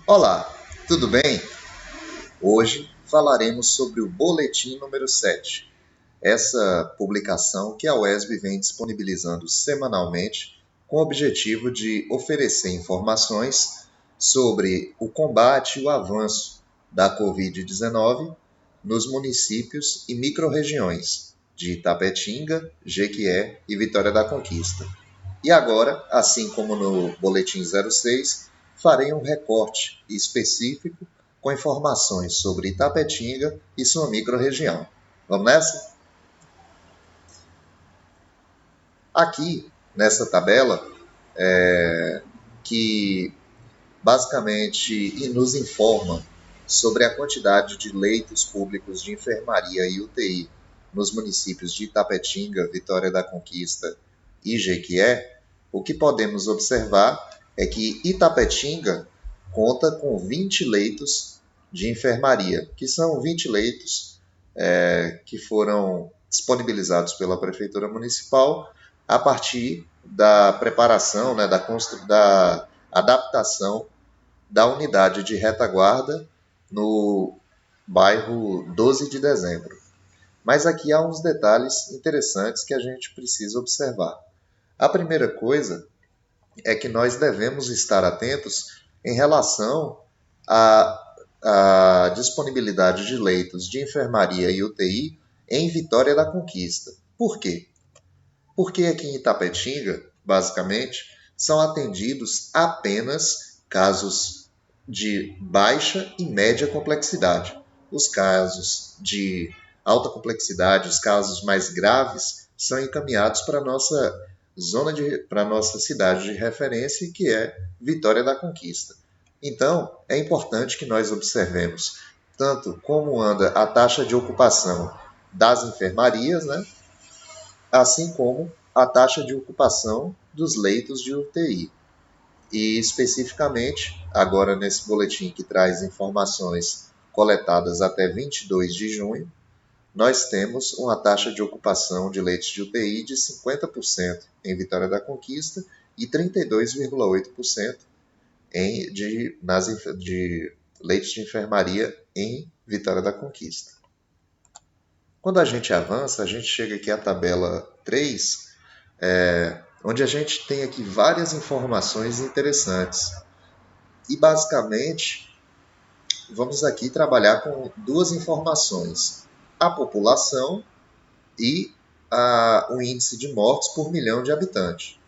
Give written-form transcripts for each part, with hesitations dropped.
Olá, tudo bem? Hoje falaremos sobre o Boletim número 7. Essa publicação que a UESB vem disponibilizando semanalmente com o objetivo de oferecer informações sobre o combate e o avanço da Covid-19 nos municípios e microrregiões de Itapetinga, Jequié e Vitória da Conquista. E agora, assim como no Boletim 06, farei um recorte específico com informações sobre Itapetinga e sua microrregião. Vamos nessa? Aqui, nessa tabela, que basicamente nos informa sobre a quantidade de leitos públicos de enfermaria e UTI nos municípios de Itapetinga, Vitória da Conquista e Jequié, o que podemos observar é que Itapetinga conta com 20 leitos de enfermaria, que são 20 leitos que foram disponibilizados pela Prefeitura Municipal a partir da preparação, da adaptação da unidade de retaguarda no bairro 12 de Dezembro. Mas aqui há uns detalhes interessantes que a gente precisa observar. A primeira coisa é que nós devemos estar atentos em relação à disponibilidade de leitos de enfermaria e UTI em Vitória da Conquista. Por quê? Porque aqui em Itapetinga, basicamente, são atendidos apenas casos de baixa e média complexidade. Os casos de alta complexidade, os casos mais graves, são encaminhados para a nossa para a nossa cidade de referência, que é Vitória da Conquista. Então, é importante que nós observemos tanto como anda a taxa de ocupação das enfermarias, né, assim como a taxa de ocupação dos leitos de UTI. E especificamente, agora nesse boletim que traz informações coletadas até 22 de junho, nós temos uma taxa de ocupação de leitos de UTI de 50% em Vitória da Conquista e 32,8% de leitos de enfermaria em Vitória da Conquista. Quando a gente avança, a gente chega aqui à tabela 3, onde a gente tem aqui várias informações interessantes. E basicamente, vamos aqui trabalhar com duas informações: a população e o índice de mortes por milhão de habitantes.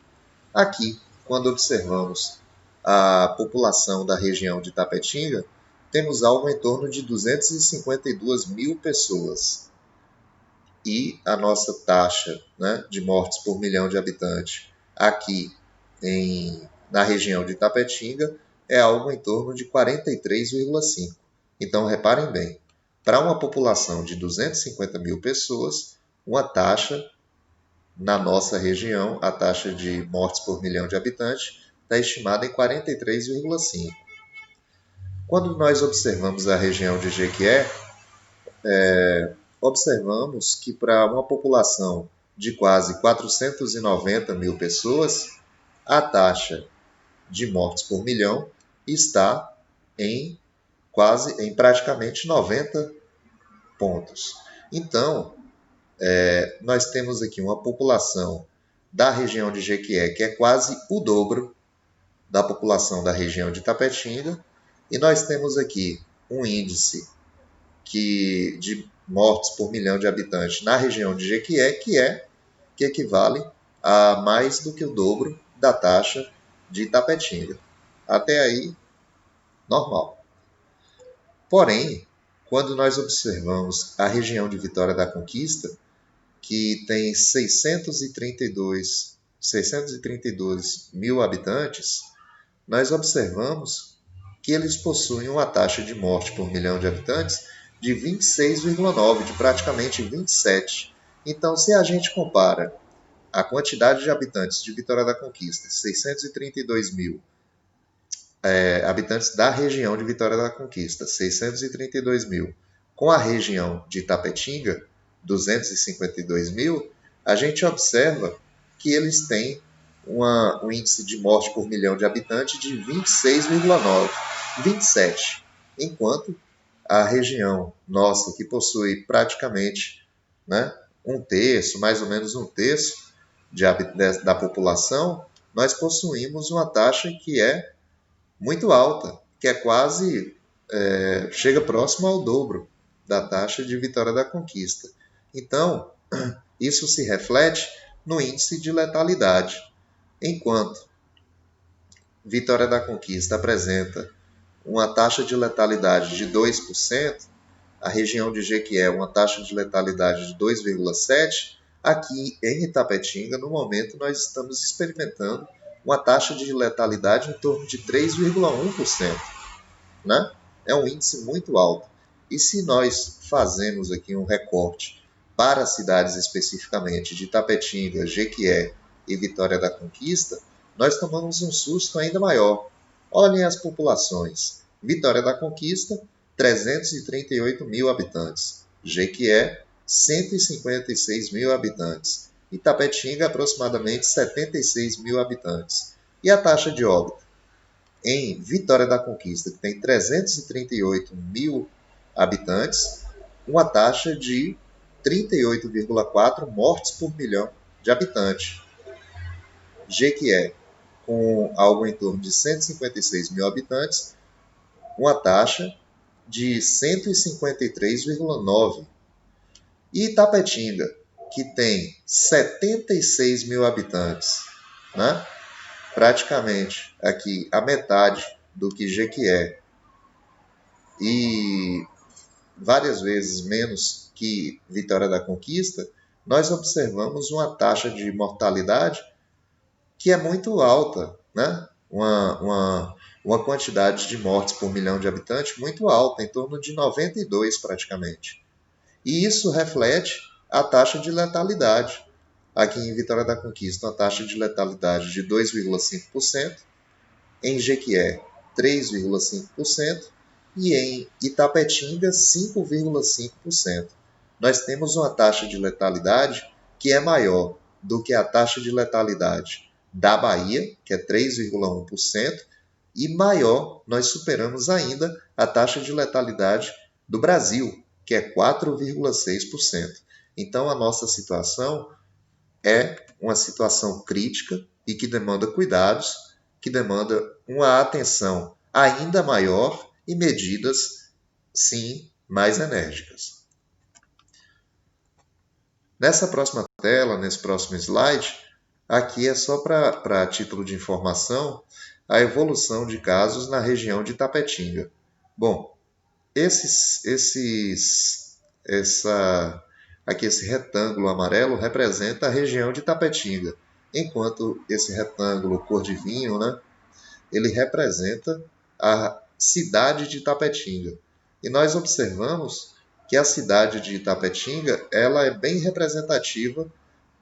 Aqui, quando observamos a população da região de Itapetinga, temos algo em torno de 252 mil pessoas. E a nossa taxa, né, de mortes por milhão de habitantes aqui na região de Itapetinga é algo em torno de 43,5. Então, reparem bem, para uma população de 250 mil pessoas, uma taxa na nossa região, a taxa de mortes por milhão de habitantes está estimada em 43,5. Quando nós observamos a região de Jequié, observamos que para uma população de quase 490 mil pessoas, a taxa de mortes por milhão está em praticamente 90 pontos. Então, nós temos aqui uma população da região de Jequié que é quase o dobro da população da região de Itapetinga, e nós temos aqui um índice de mortes por milhão de habitantes na região de Jequié, que equivale a mais do que o dobro da taxa de Itapetinga. Até aí, normal. Porém, quando nós observamos a região de Vitória da Conquista, que tem 632 mil habitantes, nós observamos que eles possuem uma taxa de morte por milhão de habitantes de 26,9, de praticamente 27. Então, se a gente compara a quantidade de habitantes de Vitória da Conquista, 632 mil, habitantes da região de Vitória da Conquista, 632 mil, com a região de Itapetinga, 252 mil, a gente observa que eles têm um índice de morte por milhão de habitantes de 26,9. 27, enquanto a região nossa, que possui praticamente, né, um terço, mais ou menos um terço da população, nós possuímos uma taxa que é muito alta, que é quase, chega próximo ao dobro da taxa de Vitória da Conquista. Então, isso se reflete no índice de letalidade. Enquanto Vitória da Conquista apresenta uma taxa de letalidade de 2%, a região de Jequié uma taxa de letalidade de 2,7%, aqui em Itapetinga, no momento, nós estamos experimentando uma taxa de letalidade em torno de 3,1%. Né? É um índice muito alto. E se nós fazemos aqui um recorte para as cidades especificamente de Itapetinga, Jequié e Vitória da Conquista, nós tomamos um susto ainda maior. Olhem as populações. Vitória da Conquista, 338 mil habitantes. Jequié, 156 mil habitantes. Itapetinga, aproximadamente 76 mil habitantes. E a taxa de óbito? Em Vitória da Conquista, que tem 338 mil habitantes, uma taxa de 38,4 mortes por milhão de habitantes. Jequié, com algo em torno de 156 mil habitantes, uma taxa de 153,9. E Itapetinga, que tem 76 mil habitantes, né? Praticamente aqui a metade do que Jequié e várias vezes menos que Vitória da Conquista, nós observamos uma taxa de mortalidade que é muito alta, né? Uma quantidade de mortes por milhão de habitantes muito alta, em torno de 92 praticamente. E isso reflete a taxa de letalidade. Aqui em Vitória da Conquista, uma taxa de letalidade de 2,5%, em Jequié, 3,5% e em Itapetinga, 5,5%. Nós temos uma taxa de letalidade que é maior do que a taxa de letalidade da Bahia, que é 3,1%, e maior, nós superamos ainda a taxa de letalidade do Brasil, que é 4,6%. Então, a nossa situação é uma situação crítica e que demanda cuidados, que demanda uma atenção ainda maior e medidas, sim, mais enérgicas. Nessa próxima tela, nesse próximo slide, aqui é só para título de informação, a evolução de casos na região de Itapetinga. Bom, aqui esse retângulo amarelo representa a região de Itapetinga, enquanto esse retângulo cor de vinho, né, ele representa a cidade de Itapetinga. E nós observamos que a cidade de Itapetinga ela é bem representativa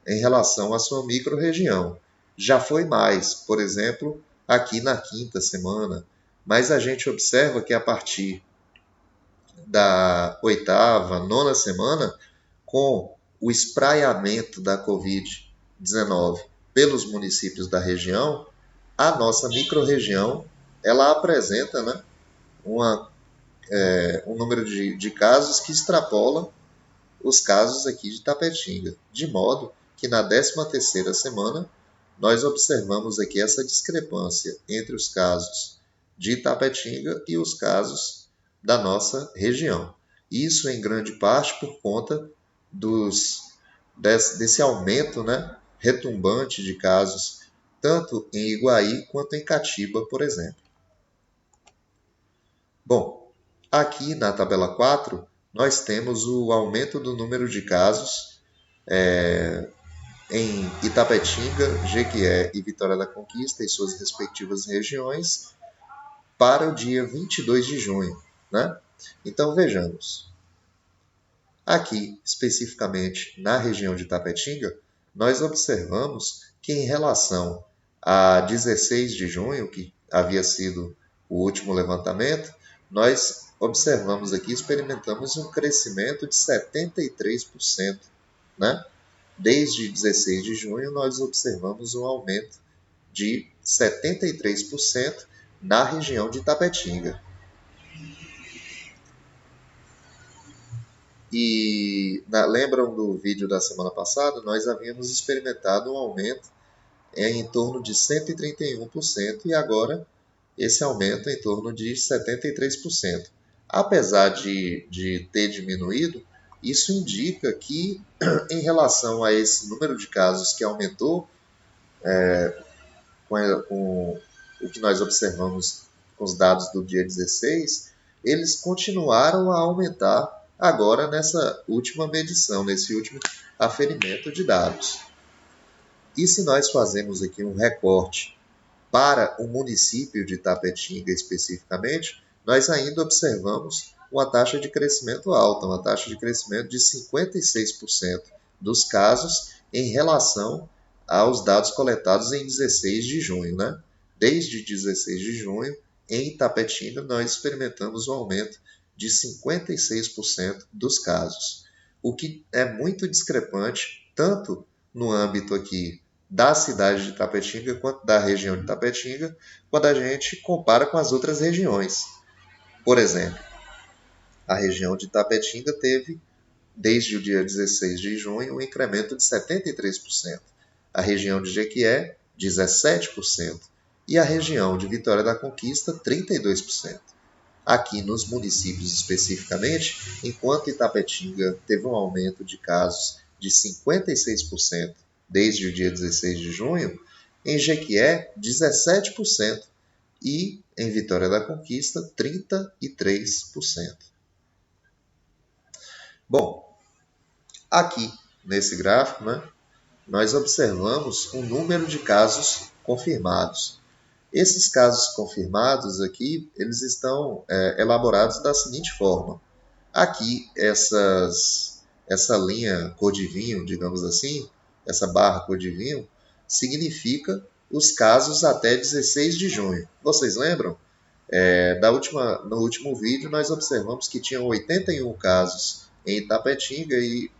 em relação à sua microrregião. Já foi mais, por exemplo, aqui na quinta semana, mas a gente observa que a partir da oitava, nona semana, com o espraiamento da Covid-19 pelos municípios da região, a nossa microrregião ela apresenta, né, um número de casos que extrapola os casos aqui de Tapetinga, de modo que na 13ª semana nós observamos aqui essa discrepância entre os casos de Itapetinga e os casos da nossa região. Isso em grande parte por conta desse aumento, né, retumbante de casos, tanto em Iguaí quanto em Catiba, por exemplo. Bom, aqui na tabela 4, nós temos o aumento do número de casos em Itapetinga, Jequié e Vitória da Conquista e suas respectivas regiões para o dia 22 de junho. Né? Então, vejamos. Aqui, especificamente na região de Itapetinga, nós observamos que em relação a 16 de junho, que havia sido o último levantamento, nós observamos aqui, experimentamos um crescimento de 73%. Né? Desde 16 de junho, nós observamos um aumento de 73% na região de Itapetinga. E lembram do vídeo da semana passada? Nós havíamos experimentado um aumento em torno de 131% e agora esse aumento em torno de 73%. Apesar de ter diminuído, isso indica que, em relação a esse número de casos que aumentou, com o que nós observamos com os dados do dia 16, eles continuaram a aumentar agora nessa última medição, nesse último aferimento de dados. E se nós fazemos aqui um recorte para o município de Itapetinga especificamente, nós ainda observamos uma taxa de crescimento alta, uma taxa de crescimento de 56% dos casos em relação aos dados coletados em 16 de junho. Né? Desde 16 de junho, em Itapetinga, nós experimentamos um aumento de 56% dos casos, o que é muito discrepante, tanto no âmbito aqui da cidade de Itapetinga quanto da região de Itapetinga, quando a gente compara com as outras regiões. Por exemplo, a região de Itapetinga teve, desde o dia 16 de junho, um incremento de 73%. A região de Jequié, 17%. E a região de Vitória da Conquista, 32%. Aqui nos municípios especificamente, enquanto Itapetinga teve um aumento de casos de 56% desde o dia 16 de junho, em Jequié, 17% e em Vitória da Conquista, 33%. Bom, aqui nesse gráfico, né, nós observamos o número de casos confirmados. Esses casos confirmados aqui, eles estão elaborados da seguinte forma. Aqui, essa linha cor de vinho, digamos assim, essa barra cor de vinho, significa os casos até 16 de junho. Vocês lembram? No último vídeo, nós observamos que tinham 81 casos em Itapetinga e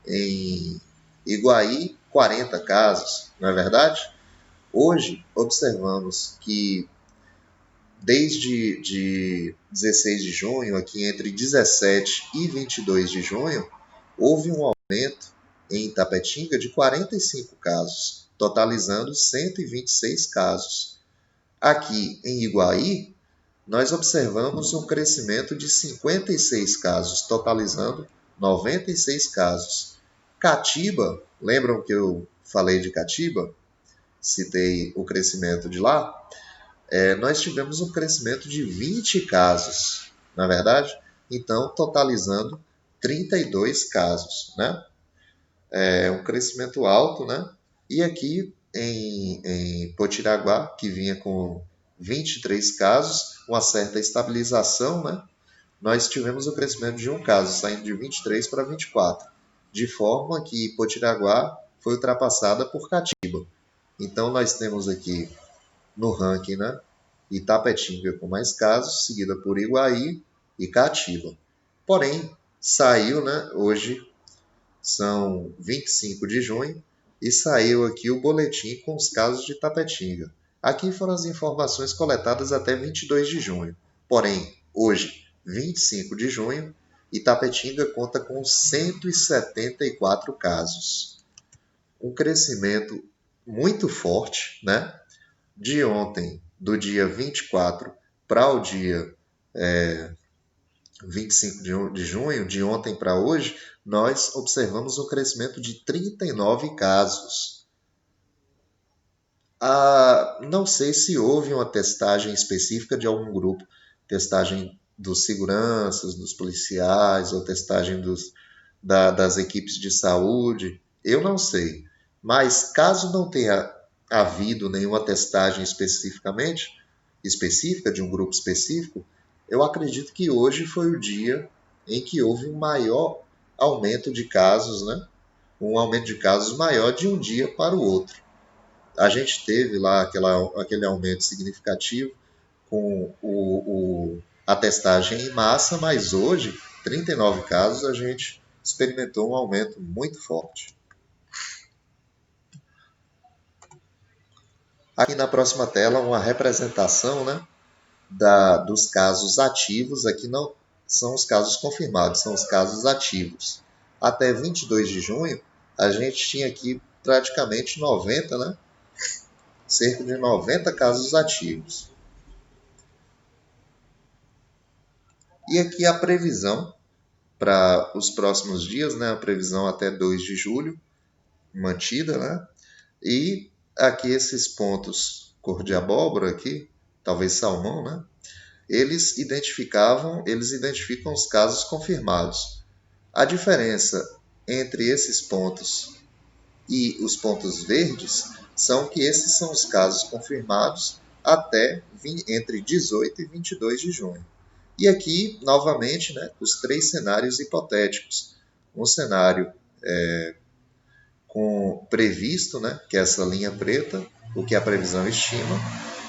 em Iguaí, 40 casos, não é verdade? Hoje, observamos que desde 16 de junho, aqui entre 17 e 22 de junho, houve um aumento em Itapetinga de 45 casos, totalizando 126 casos. Aqui em Iguaí, nós observamos um crescimento de 56 casos, totalizando 96 casos. Catiba, lembram que eu falei de Catiba? Citei o crescimento de lá. Nós tivemos um crescimento de 20 casos, na verdade, então totalizando 32 casos, né? É um crescimento alto, né? E aqui em Potiraguá, que vinha com 23 casos, uma certa estabilização, né? Nós tivemos o crescimento de um caso, saindo de 23 para 24, de forma que Potiraguá foi ultrapassada por Catiba. Então nós temos aqui no ranking, né? Itapetinga com mais casos, seguida por Iguaí e Catiba. Porém, saiu, né? Hoje são 25 de junho e saiu aqui o boletim com os casos de Itapetinga. Aqui foram as informações coletadas até 22 de junho. Porém, hoje, 25 de junho, Itapetinga conta com 174 casos. Um crescimento muito forte, né? De ontem, do dia 24 para o dia 25 de junho, de ontem para hoje, nós observamos um crescimento de 39 casos. Não sei se houve uma testagem específica de algum grupo, testagem dos seguranças, dos policiais, ou testagem das equipes de saúde, eu não sei. Mas caso não tenha havido nenhuma testagem específica de um grupo específico, eu acredito que hoje foi o dia em que houve um maior aumento de casos, né? Um aumento de casos maior de um dia para o outro. A gente teve lá aquele aumento significativo com a testagem em massa, mas hoje, 39 casos, a gente experimentou um aumento muito forte. Aqui na próxima tela, uma representação, né, dos casos ativos, aqui não são os casos confirmados, são os casos ativos. Até 22 de junho, a gente tinha aqui praticamente 90, né? Cerca de 90 casos ativos. E aqui a previsão para os próximos dias, né? A previsão até 2 de julho, mantida, né? E aqui esses pontos cor de abóbora aqui, talvez salmão, né? Eles identificam os casos confirmados. A diferença entre esses pontos e os pontos verdes são que esses são os casos confirmados até entre 18 e 22 de junho. E aqui, novamente, né, os três cenários hipotéticos. Um cenário com previsto, né, que é essa linha preta, o que a previsão estima.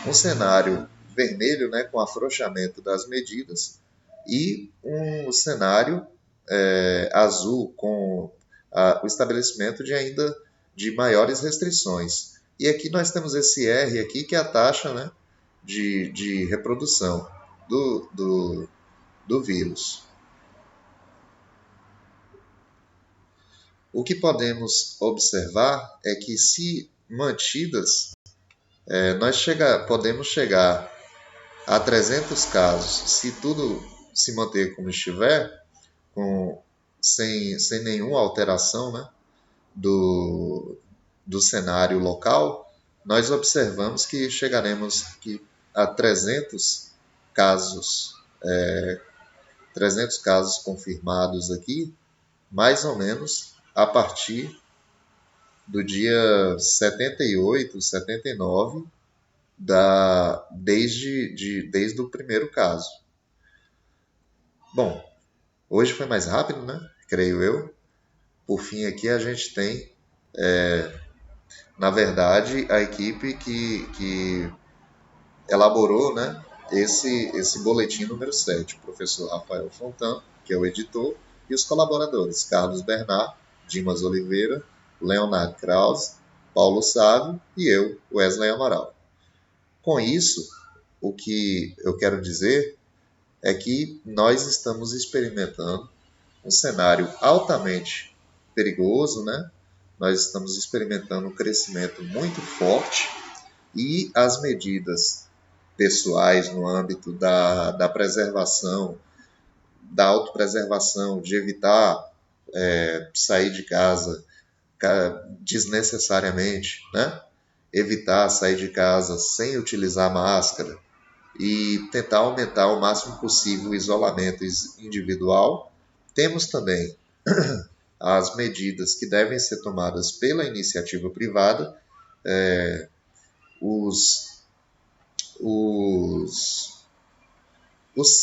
Um cenário vermelho, né, com afrouxamento das medidas. E um cenário azul com o estabelecimento de maiores restrições. E aqui nós temos esse R aqui, que é a taxa, né, de reprodução do vírus. O que podemos observar é que, se mantidas, podemos chegar a 300 casos, se tudo se manter como estiver, sem nenhuma alteração, né, do cenário local. Nós observamos que chegaremos a 300 casos, 300 casos confirmados aqui, mais ou menos a partir do dia 78, 79, desde o primeiro caso. Bom, hoje foi mais rápido, né? Creio eu. Por fim, aqui a gente tem, na verdade, a equipe que elaborou, né, esse boletim número 7, o professor Rafael Fontan, que é o editor, e os colaboradores, Carlos Bernard, Dimas Oliveira, Leonardo Krause, Paulo Sávio e eu, Wesley Amaral. Com isso, o que eu quero dizer é que nós estamos experimentando um cenário altamente perigoso, né? Nós estamos experimentando um crescimento muito forte e as medidas pessoais no âmbito da preservação, da autopreservação, de evitar sair de casa desnecessariamente, né? Evitar sair de casa sem utilizar máscara e tentar aumentar o máximo possível o isolamento individual. Temos também as medidas que devem ser tomadas pela iniciativa privada, os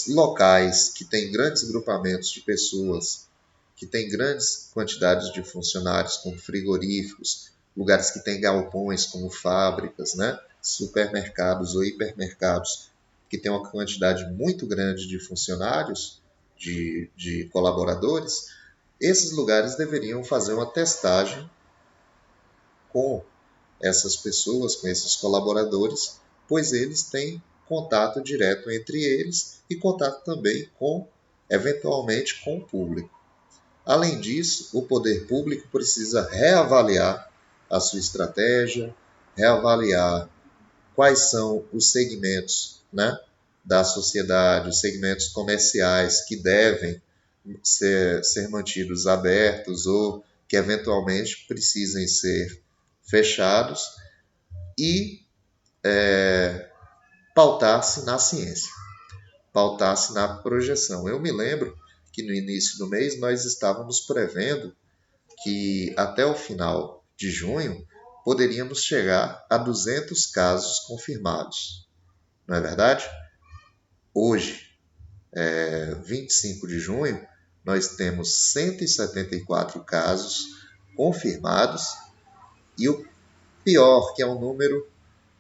locais que têm grandes grupamentos de pessoas, que têm grandes quantidades de funcionários, como frigoríficos, lugares que têm galpões, como fábricas, né? Supermercados ou hipermercados, que têm uma quantidade muito grande de funcionários, de colaboradores, esses lugares deveriam fazer uma testagem com essas pessoas, com esses colaboradores, pois eles têm contato direto entre eles e contato também eventualmente, com o público. Além disso, o poder público precisa reavaliar a sua estratégia, reavaliar quais são os segmentos, né, da sociedade, os segmentos comerciais que devem ser mantidos abertos ou que eventualmente precisem ser fechados e pautar-se na ciência, pautar-se na projeção. Eu me lembro que no início do mês nós estávamos prevendo que até o final de junho poderíamos chegar a 200 casos confirmados. Não é verdade? Hoje, 25 de junho, nós temos 174 casos confirmados e o pior, que é um número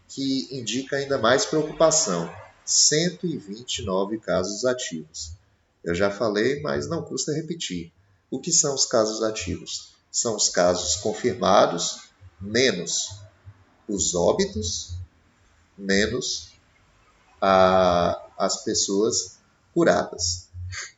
que indica ainda mais preocupação, 129 casos ativos. Eu já falei, mas não custa repetir. O que são os casos ativos? São os casos confirmados, menos os óbitos, menos as pessoas curadas,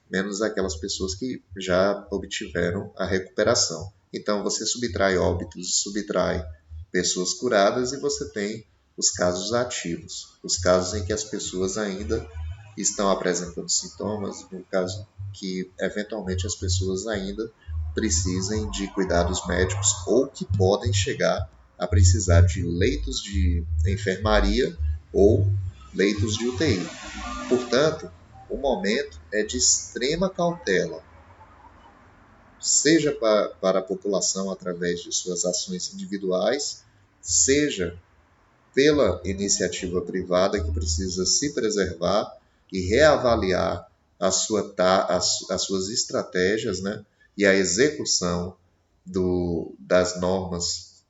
menos aquelas pessoas que já obtiveram a recuperação. Então, você subtrai óbitos, subtrai pessoas curadas e você tem os casos ativos, os casos em que as pessoas ainda estão apresentando sintomas, no caso que eventualmente as pessoas ainda precisem de cuidados médicos ou que podem chegar a precisar de leitos de enfermaria ou leitos de UTI. Portanto, o momento é de extrema cautela, seja para a população através de suas ações individuais, seja pela iniciativa privada que precisa se preservar e reavaliar as suas estratégias, né, e a execução das normas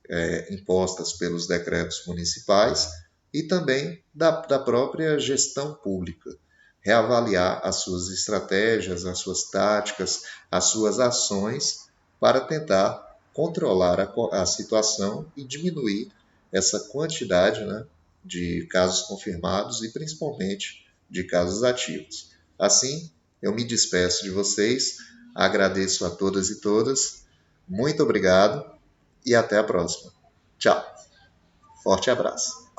impostas pelos decretos municipais e também da própria gestão pública. Reavaliar as suas estratégias, as suas táticas, as suas ações para tentar controlar a situação e diminuir essa quantidade, né, de casos confirmados e principalmente de casos ativos. Assim, eu me despeço de vocês, agradeço a todas e todas, muito obrigado e até a próxima. Tchau. Forte abraço.